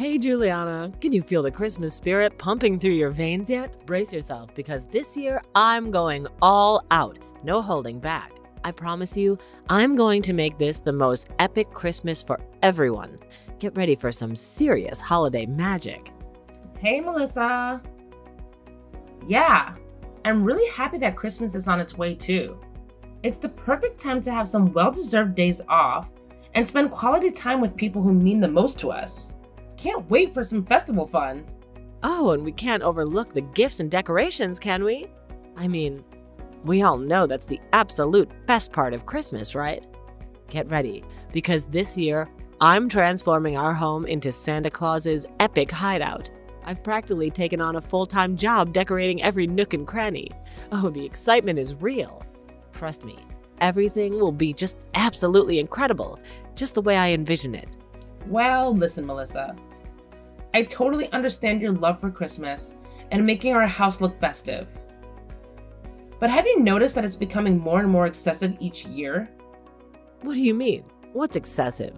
Hey Juliana, can you feel the Christmas spirit pumping through your veins yet? Brace yourself because this year I'm going all out, no holding back. I promise you, I'm going to make this the most epic Christmas for everyone. Get ready for some serious holiday magic. Hey Melissa. Yeah, I'm really happy that Christmas is on its way too. It's the perfect time to have some well-deserved days off and spend quality time with people who mean the most to us. Can't wait for some festival fun. Oh, and we can't overlook the gifts and decorations, can we? I mean, we all know that's the absolute best part of Christmas, right? Get ready, because this year, I'm transforming our home into Santa Claus's epic hideout. I've practically taken on a full-time job decorating every nook and cranny. Oh, the excitement is real. Trust me, everything will be just absolutely incredible, just the way I envision it. Well, listen, Melissa. I totally understand your love for Christmas and making our house look festive. But have you noticed that it's becoming more and more excessive each year? What do you mean? What's excessive?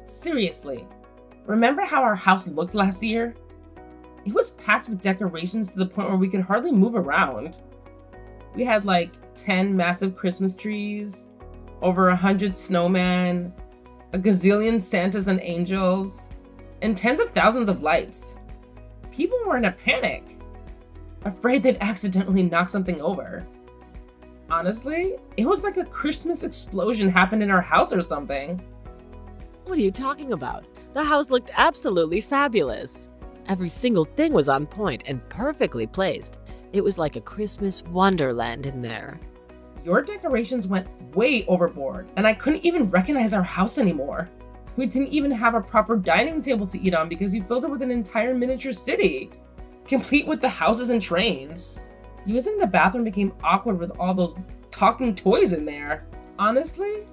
Seriously, remember how our house looked last year? It was packed with decorations to the point where we could hardly move around. We had like 10 massive Christmas trees, over 100 snowmen, a gazillion Santas and angels, and tens of thousands of lights. People were in a panic, afraid they'd accidentally knock something over. Honestly, it was like a Christmas explosion happened in our house or something. What are you talking about? The house looked absolutely fabulous. Every single thing was on point and perfectly placed. It was like a Christmas wonderland in there. Your decorations went way overboard, and I couldn't even recognize our house anymore. We didn't even have a proper dining table to eat on because you filled it with an entire miniature city, complete with the houses and trains. Using the bathroom became awkward with all those talking toys in there. Honestly,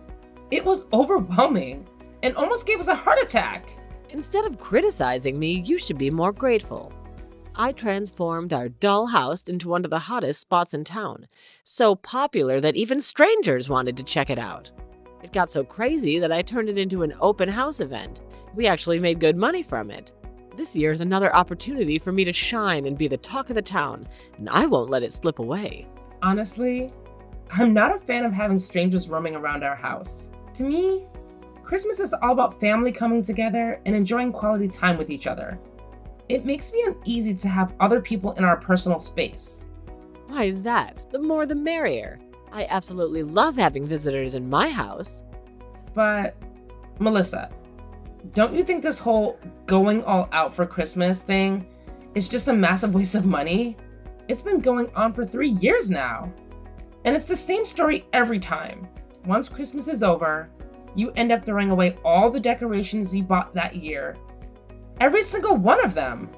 it was overwhelming and almost gave us a heart attack. Instead of criticizing me, you should be more grateful. I transformed our dull house into one of the hottest spots in town, so popular that even strangers wanted to check it out. It got so crazy that I turned it into an open house event. We actually made good money from it. This year's another opportunity for me to shine and be the talk of the town, and I won't let it slip away. Honestly, I'm not a fan of having strangers roaming around our house. To me, Christmas is all about family coming together and enjoying quality time with each other. It makes me uneasy to have other people in our personal space. Why is that? The more the merrier. I absolutely love having visitors in my house. But, Melissa, don't you think this whole going all out for Christmas thing is just a massive waste of money? It's been going on for 3 years now. And it's the same story every time. Once Christmas is over, you end up throwing away all the decorations you bought that year. Every single one of them.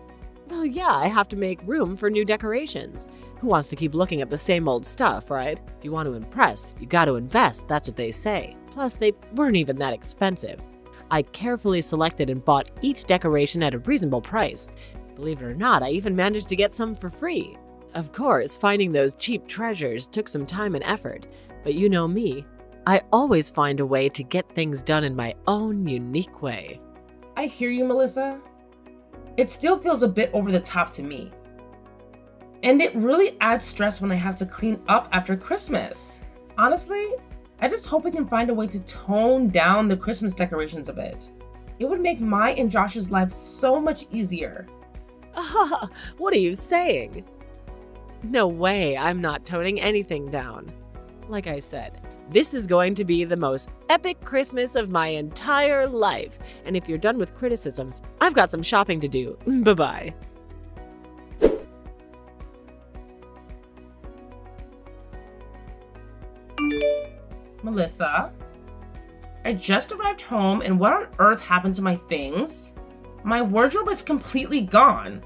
Well, yeah, I have to make room for new decorations. Who wants to keep looking at the same old stuff, right? If you want to impress, you got to invest, that's what they say. Plus, they weren't even that expensive. I carefully selected and bought each decoration at a reasonable price. Believe it or not, I even managed to get some for free. Of course, finding those cheap treasures took some time and effort, but you know me, I always find a way to get things done in my own unique way. I hear you, Melissa. It still feels a bit over the top to me. And it really adds stress when I have to clean up after Christmas. Honestly, I just hope we can find a way to tone down the Christmas decorations a bit. It would make my and Josh's life so much easier. Ah, what are you saying? No way, I'm not toning anything down. Like I said, this is going to be the most epic Christmas of my entire life. And if you're done with criticisms, I've got some shopping to do. Bye-bye. Melissa, I just arrived home and what on earth happened to my things? My wardrobe is completely gone.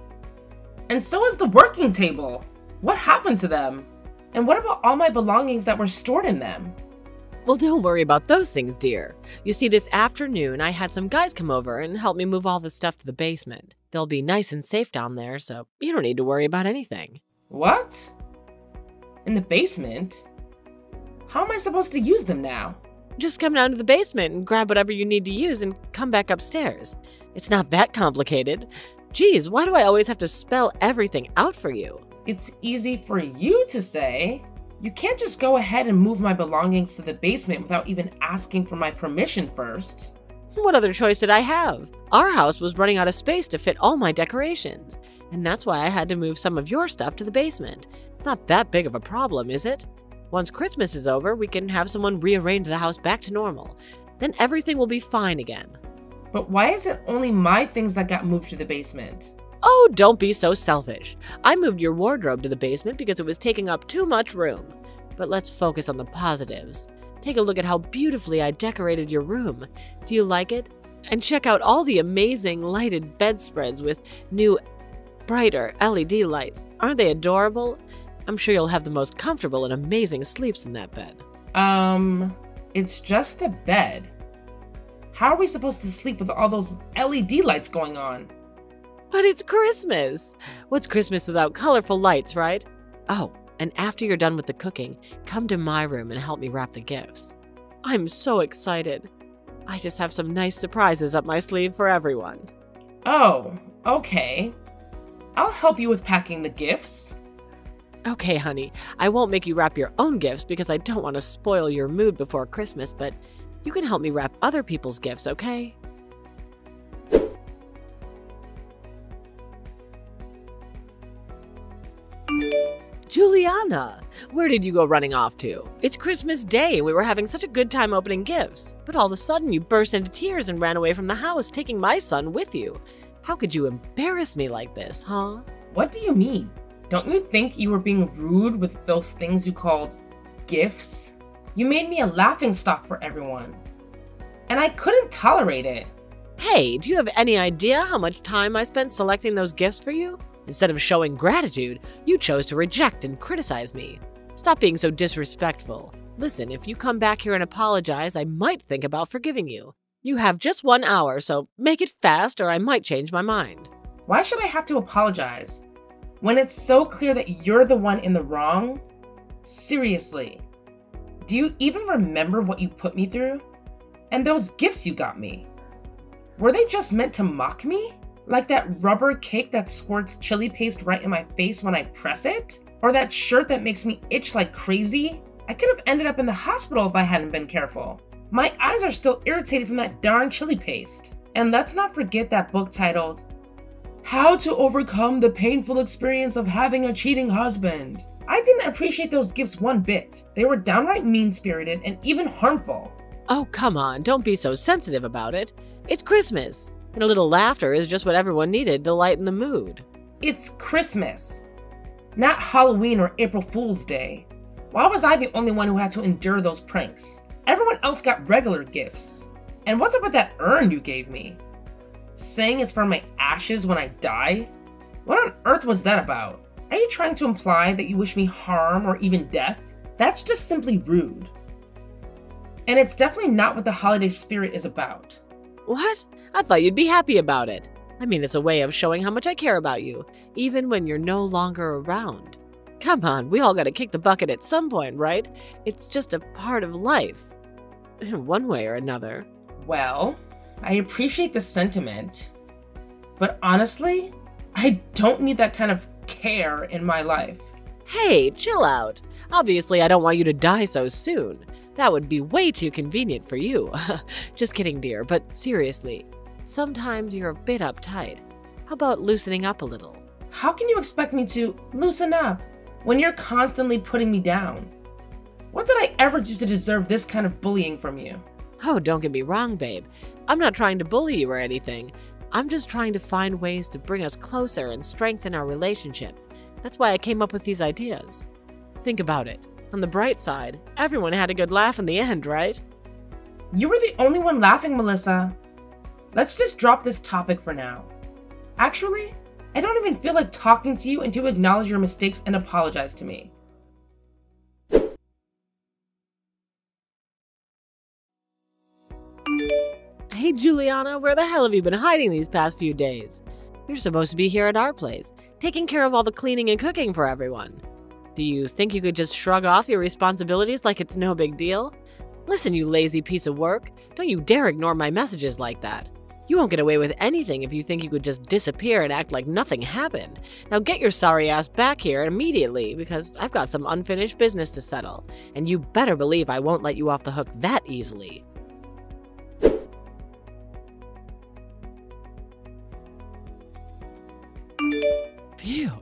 And so is the working table. What happened to them? And what about all my belongings that were stored in them? Well, don't worry about those things, dear. You see, this afternoon, I had some guys come over and help me move all the stuff to the basement. They'll be nice and safe down there, so you don't need to worry about anything. What? In the basement? How am I supposed to use them now? Just come down to the basement and grab whatever you need to use and come back upstairs. It's not that complicated. Geez, why do I always have to spell everything out for you? It's easy for you to say. You can't just go ahead and move my belongings to the basement without even asking for my permission first. What other choice did I have? Our house was running out of space to fit all my decorations, and that's why I had to move some of your stuff to the basement. It's not that big of a problem, is it? Once Christmas is over, we can have someone rearrange the house back to normal. Then everything will be fine again. But why is it only my things that got moved to the basement? Oh, don't be so selfish. I moved your wardrobe to the basement because it was taking up too much room. But let's focus on the positives. Take a look at how beautifully I decorated your room. Do you like it? And check out all the amazing lighted bedspreads with new, brighter LED lights. Aren't they adorable? I'm sure you'll have the most comfortable and amazing sleeps in that bed. It's just the bed. How are we supposed to sleep with all those LED lights going on? But it's Christmas! What's Christmas without colorful lights, right? Oh, and after you're done with the cooking, come to my room and help me wrap the gifts. I'm so excited. I just have some nice surprises up my sleeve for everyone. Oh, okay. I'll help you with packing the gifts. Okay, honey, I won't make you wrap your own gifts because I don't want to spoil your mood before Christmas, but you can help me wrap other people's gifts, okay? Juliana, where did you go running off to? It's Christmas Day and we were having such a good time opening gifts, but all of a sudden you burst into tears and ran away from the house, taking my son with you. How could you embarrass me like this, huh? What do you mean? Don't you think you were being rude with those things you called gifts? You made me a laughingstock for everyone, and I couldn't tolerate it. Hey, do you have any idea how much time I spent selecting those gifts for you? Instead of showing gratitude, you chose to reject and criticize me. Stop being so disrespectful. Listen, if you come back here and apologize, I might think about forgiving you. You have just 1 hour, so make it fast or I might change my mind. Why should I have to apologize when it's so clear that you're the one in the wrong? Seriously, do you even remember what you put me through? And those gifts you got me, were they just meant to mock me? Like that rubber cake that squirts chili paste right in my face when I press it? Or that shirt that makes me itch like crazy? I could have ended up in the hospital if I hadn't been careful. My eyes are still irritated from that darn chili paste. And let's not forget that book titled, How to Overcome the Painful Experience of Having a Cheating Husband. I didn't appreciate those gifts one bit. They were downright mean-spirited and even harmful. Oh, come on, don't be so sensitive about it. It's Christmas, and a little laughter is just what everyone needed to lighten the mood. It's Christmas, not Halloween or April Fool's Day. Why was I the only one who had to endure those pranks? Everyone else got regular gifts. And what's up with that urn you gave me? Saying it's for my ashes when I die? What on earth was that about? Are you trying to imply that you wish me harm or even death? That's just simply rude. And it's definitely not what the holiday spirit is about. What? I thought you'd be happy about it. I mean, it's a way of showing how much I care about you, even when you're no longer around. Come on, we all gotta kick the bucket at some point, right? It's just a part of life. In one way or another. Well, I appreciate the sentiment, but honestly, I don't need that kind of care in my life. Hey, chill out. Obviously, I don't want you to die so soon. That would be way too convenient for you. Just kidding, dear, but seriously, sometimes you're a bit uptight. How about loosening up a little? How can you expect me to loosen up when you're constantly putting me down? What did I ever do to deserve this kind of bullying from you? Oh, don't get me wrong, babe. I'm not trying to bully you or anything. I'm just trying to find ways to bring us closer and strengthen our relationship. That's why I came up with these ideas. Think about it. On the bright side, everyone had a good laugh in the end, right? You were the only one laughing, Melissa. Let's just drop this topic for now. Actually, I don't even feel like talking to you until you acknowledge your mistakes and apologize to me. Hey, Juliana, where the hell have you been hiding these past few days? You're supposed to be here at our place, taking care of all the cleaning and cooking for everyone. Do you think you could just shrug off your responsibilities like it's no big deal? Listen, you lazy piece of work. Don't you dare ignore my messages like that. You won't get away with anything if you think you could just disappear and act like nothing happened. Now get your sorry ass back here immediately, because I've got some unfinished business to settle, and you better believe I won't let you off the hook that easily. Phew.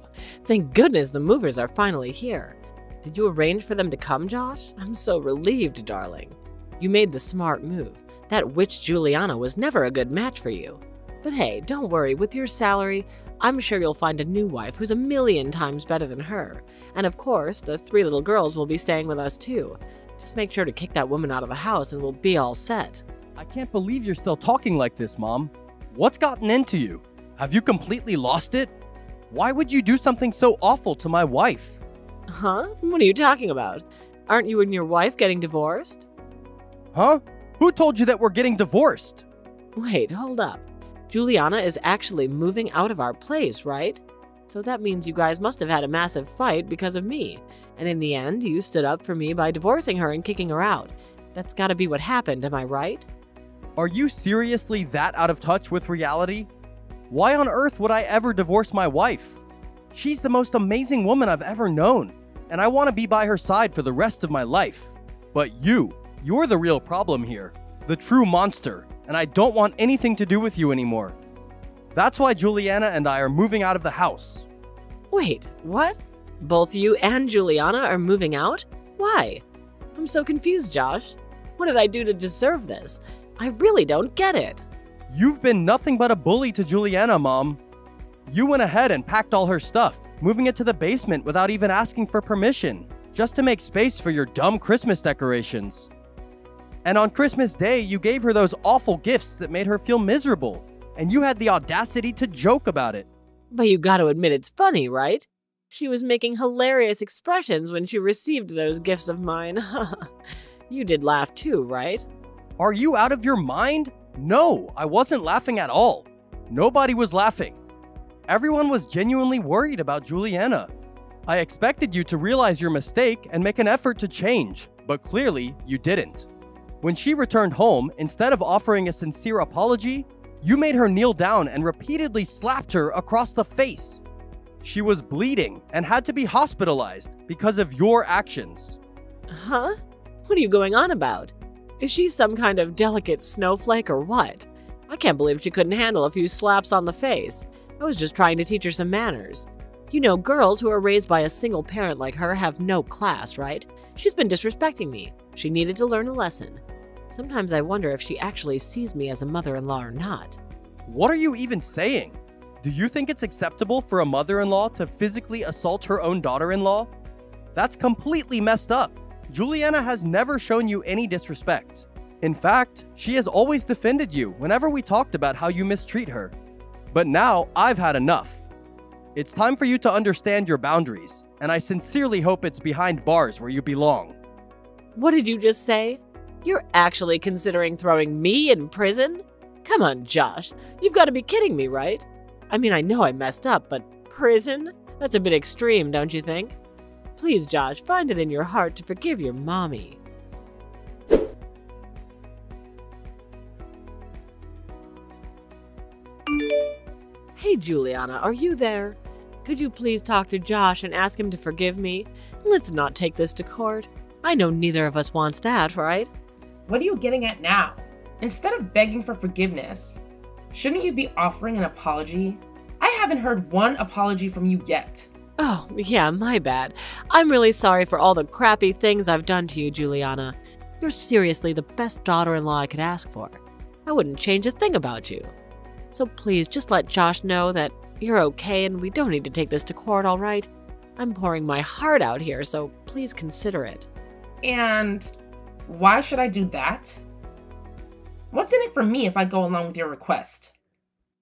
Thank goodness the movers are finally here. Did you arrange for them to come, Josh? I'm so relieved, darling. You made the smart move. That witch Juliana was never a good match for you. But hey, don't worry, with your salary, I'm sure you'll find a new wife who's 1,000,000 times better than her. And of course, the 3 little girls will be staying with us too. Just make sure to kick that woman out of the house and we'll be all set. I can't believe you're still talking like this, Mom. What's gotten into you? Have you completely lost it? Why would you do something so awful to my wife? Huh? What are you talking about? Aren't you and your wife getting divorced? Huh? Who told you that we're getting divorced? Wait, hold up. Juliana is actually moving out of our place, right? So that means you guys must have had a massive fight because of me. And in the end, you stood up for me by divorcing her and kicking her out. That's gotta be what happened, am I right? Are you seriously that out of touch with reality? Why on earth would I ever divorce my wife? She's the most amazing woman I've ever known, and I want to be by her side for the rest of my life. But you're the real problem here, the true monster, and I don't want anything to do with you anymore. That's why Juliana and I are moving out of the house. Wait, what? Both you and Juliana are moving out? Why? I'm so confused, Josh. What did I do to deserve this? I really don't get it. You've been nothing but a bully to Juliana, Mom. You went ahead and packed all her stuff, moving it to the basement without even asking for permission, just to make space for your dumb Christmas decorations. And on Christmas Day, you gave her those awful gifts that made her feel miserable, and you had the audacity to joke about it. But you gotta admit it's funny, right? She was making hilarious expressions when she received those gifts of mine. You did laugh too, right? Are you out of your mind? No, I wasn't laughing at all. Nobody was laughing. Everyone was genuinely worried about Juliana. I expected you to realize your mistake and make an effort to change, but clearly you didn't. When she returned home, instead of offering a sincere apology, you made her kneel down and repeatedly slapped her across the face. She was bleeding and had to be hospitalized because of your actions. Huh? What are you going on about? Is she some kind of delicate snowflake or what? I can't believe she couldn't handle a few slaps on the face. I was just trying to teach her some manners. You know, girls who are raised by a single parent like her have no class, right? She's been disrespecting me. She needed to learn a lesson. Sometimes I wonder if she actually sees me as a mother-in-law or not. What are you even saying? Do you think it's acceptable for a mother-in-law to physically assault her own daughter-in-law? That's completely messed up. Juliana has never shown you any disrespect. In fact, she has always defended you whenever we talked about how you mistreat her. But now I've had enough. It's time for you to understand your boundaries, and I sincerely hope it's behind bars where you belong. What did you just say? You're actually considering throwing me in prison? Come on, Josh. You've got to be kidding me, right? I mean, I know I messed up, but prison? That's a bit extreme, don't you think? Please, Josh, find it in your heart to forgive your mommy. Hey, Juliana, are you there? Could you please talk to Josh and ask him to forgive me? Let's not take this to court. I know neither of us wants that, right? What are you getting at now? Instead of begging for forgiveness, shouldn't you be offering an apology? I haven't heard one apology from you yet. Oh, yeah, my bad. I'm really sorry for all the crappy things I've done to you, Juliana. You're seriously the best daughter-in-law I could ask for. I wouldn't change a thing about you. So please just let Josh know that you're okay and we don't need to take this to court, all right? I'm pouring my heart out here, so please consider it. And why should I do that? What's in it for me if I go along with your request?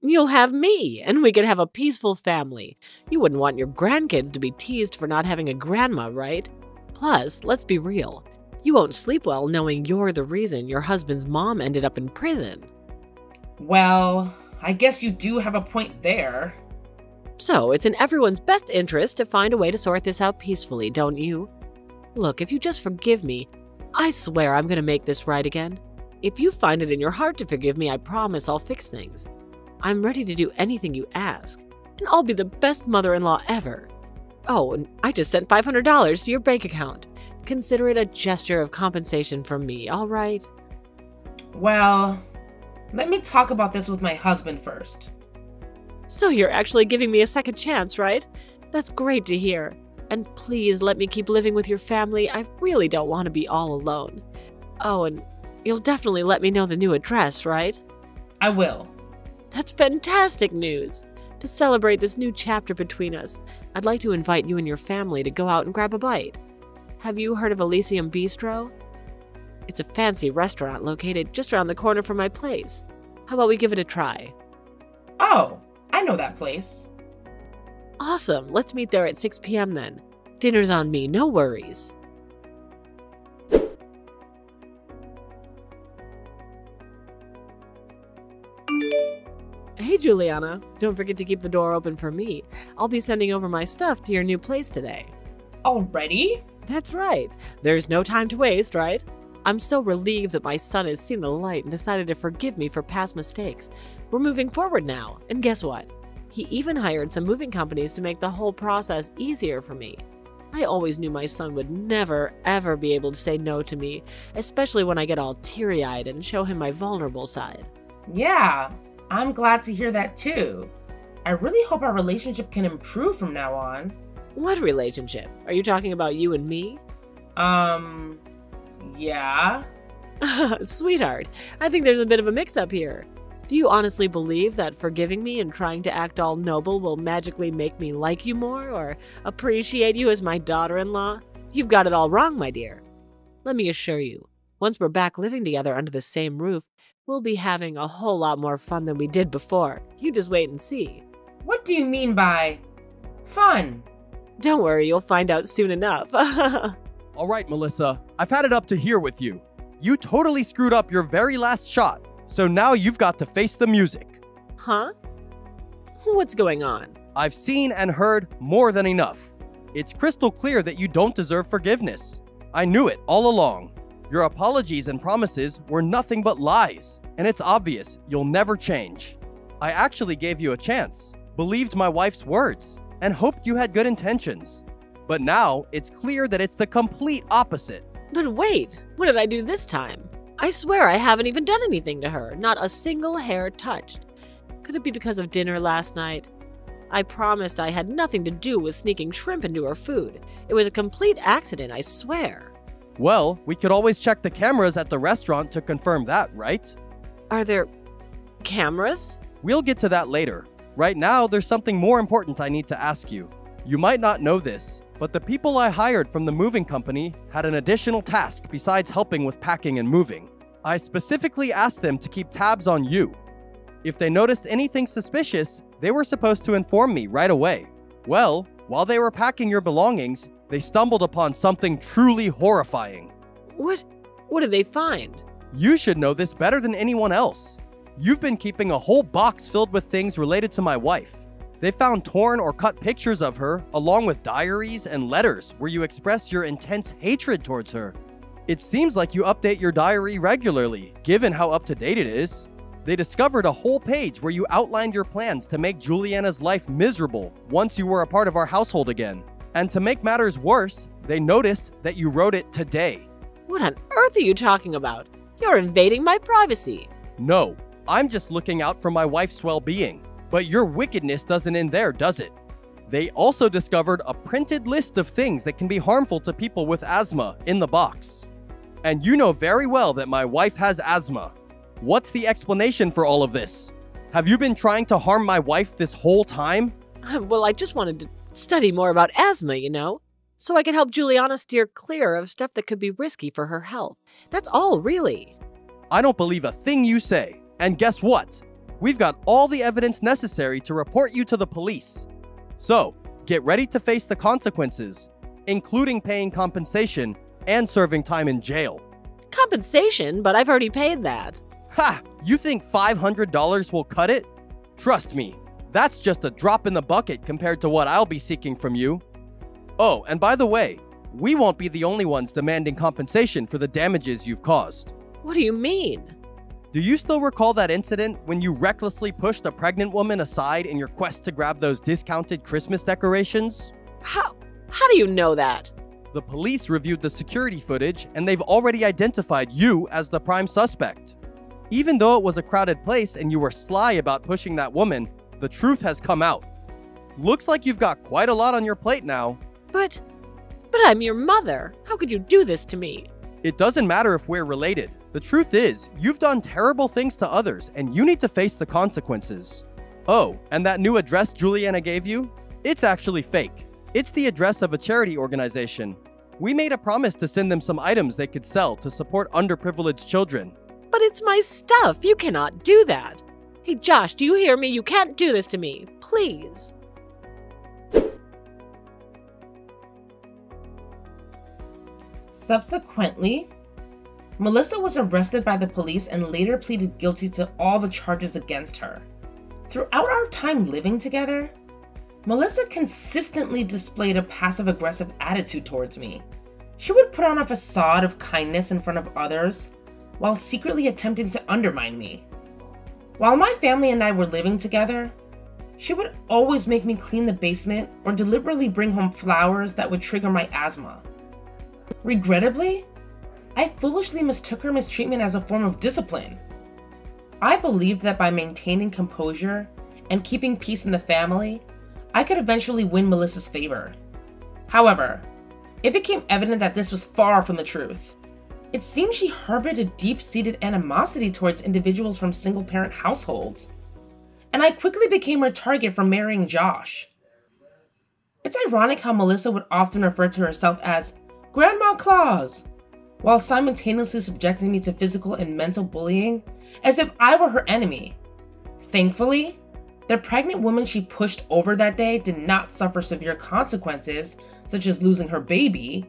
You'll have me, and we could have a peaceful family. You wouldn't want your grandkids to be teased for not having a grandma, right? Plus, let's be real. You won't sleep well knowing you're the reason your husband's mom ended up in prison. Well, I guess you do have a point there. So, it's in everyone's best interest to find a way to sort this out peacefully, don't you? Look, if you just forgive me, I swear I'm gonna make this right again. If you find it in your heart to forgive me, I promise I'll fix things. I'm ready to do anything you ask, and I'll be the best mother-in-law ever. Oh, and I just sent $500 to your bank account. Consider it a gesture of compensation from me, all right? Well, let me talk about this with my husband first. So you're actually giving me a second chance, right? That's great to hear. And please let me keep living with your family. I really don't want to be all alone. Oh, and you'll definitely let me know the new address, right? I will. That's fantastic news. To celebrate this new chapter between us, I'd like to invite you and your family to go out and grab a bite. Have you heard of Elysium Bistro? It's a fancy restaurant located just around the corner from my place. How about we give it a try? Oh, I know that place. Awesome. Let's meet there at 6 p.m. then. Dinner's on me, no worries. Hey, Juliana. Don't forget to keep the door open for me. I'll be sending over my stuff to your new place today. Already? That's right. There's no time to waste, right? I'm so relieved that my son has seen the light and decided to forgive me for past mistakes. We're moving forward now, and guess what? He even hired some moving companies to make the whole process easier for me. I always knew my son would never, ever be able to say no to me, especially when I get all teary-eyed and show him my vulnerable side. Yeah, I'm glad to hear that too. I really hope our relationship can improve from now on. What relationship? Are you talking about you and me? Yeah. Sweetheart, I think there's a bit of a mix-up here. Do you honestly believe that forgiving me and trying to act all noble will magically make me like you more or appreciate you as my daughter-in-law? You've got it all wrong, my dear. Let me assure you, once we're back living together under the same roof, we'll be having a whole lot more fun than we did before. You just wait and see. What do you mean by fun? Don't worry, you'll find out soon enough. All right, Melissa, I've had it up to here with you. You totally screwed up your very last shot, so now you've got to face the music. Huh? What's going on? I've seen and heard more than enough. It's crystal clear that you don't deserve forgiveness. I knew it all along. Your apologies and promises were nothing but lies, and it's obvious you'll never change. I actually gave you a chance, believed my wife's words, and hoped you had good intentions. But now it's clear that it's the complete opposite. But wait, what did I do this time? I swear I haven't even done anything to her, not a single hair touched. Could it be because of dinner last night? I promised I had nothing to do with sneaking shrimp into her food. It was a complete accident, I swear. Well, we could always check the cameras at the restaurant to confirm that, right? Are there cameras? We'll get to that later. Right now, there's something more important I need to ask you. You might not know this, but the people I hired from the moving company had an additional task besides helping with packing and moving. I specifically asked them to keep tabs on you. If they noticed anything suspicious, they were supposed to inform me right away. Well, while they were packing your belongings, they stumbled upon something truly horrifying. What did they find? You should know this better than anyone else. You've been keeping a whole box filled with things related to my wife. They found torn or cut pictures of her, along with diaries and letters where you express your intense hatred towards her. It seems like you update your diary regularly, given how up-to-date it is. They discovered a whole page where you outlined your plans to make Juliana's life miserable once you were a part of our household again. And to make matters worse, they noticed that you wrote it today. What on earth are you talking about? You're invading my privacy. No, I'm just looking out for my wife's well-being. But your wickedness doesn't end there, does it? They also discovered a printed list of things that can be harmful to people with asthma in the box. And you know very well that my wife has asthma. What's the explanation for all of this? Have you been trying to harm my wife this whole time? Well, I just wanted to study more about asthma, you know, so I could help Juliana steer clear of stuff that could be risky for her health. That's all, really. I don't believe a thing you say. And guess what? We've got all the evidence necessary to report you to the police. So, get ready to face the consequences, including paying compensation and serving time in jail. Compensation? But I've already paid that. Ha! You think $500 will cut it? Trust me, that's just a drop in the bucket compared to what I'll be seeking from you. Oh, and by the way, we won't be the only ones demanding compensation for the damages you've caused. What do you mean? Do you still recall that incident when you recklessly pushed a pregnant woman aside in your quest to grab those discounted Christmas decorations? How do you know that? The police reviewed the security footage and they've already identified you as the prime suspect. Even though it was a crowded place and you were sly about pushing that woman, the truth has come out. Looks like you've got quite a lot on your plate now. But I'm your mother. How could you do this to me? It doesn't matter if we're related. The truth is, you've done terrible things to others and you need to face the consequences. Oh, and that new address Juliana gave you? It's actually fake. It's the address of a charity organization. We made a promise to send them some items they could sell to support underprivileged children. But it's my stuff. You cannot do that. Hey, Josh, do you hear me? You can't do this to me. Please. Subsequently, Melissa was arrested by the police and later pleaded guilty to all the charges against her. Throughout our time living together, Melissa consistently displayed a passive-aggressive attitude towards me. She would put on a facade of kindness in front of others, while secretly attempting to undermine me. While my family and I were living together, she would always make me clean the basement or deliberately bring home flowers that would trigger my asthma. Regrettably, I foolishly mistook her mistreatment as a form of discipline. I believed that by maintaining composure and keeping peace in the family, I could eventually win Melissa's favor. However, it became evident that this was far from the truth. It seemed she harbored a deep-seated animosity towards individuals from single-parent households, and I quickly became her target for marrying Josh. It's ironic how Melissa would often refer to herself as Grandma Claus, while simultaneously subjecting me to physical and mental bullying as if I were her enemy. Thankfully, the pregnant woman she pushed over that day did not suffer severe consequences, such as losing her baby.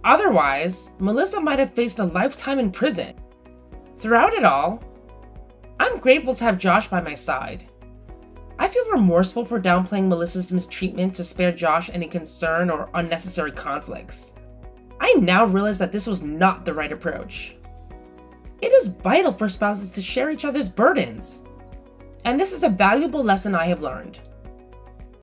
Otherwise, Melissa might have faced a lifetime in prison. Throughout it all, I'm grateful to have Josh by my side. I feel remorseful for downplaying Melissa's mistreatment to spare Josh any concern or unnecessary conflicts. I now realize that this was not the right approach. It is vital for spouses to share each other's burdens, and this is a valuable lesson I have learned.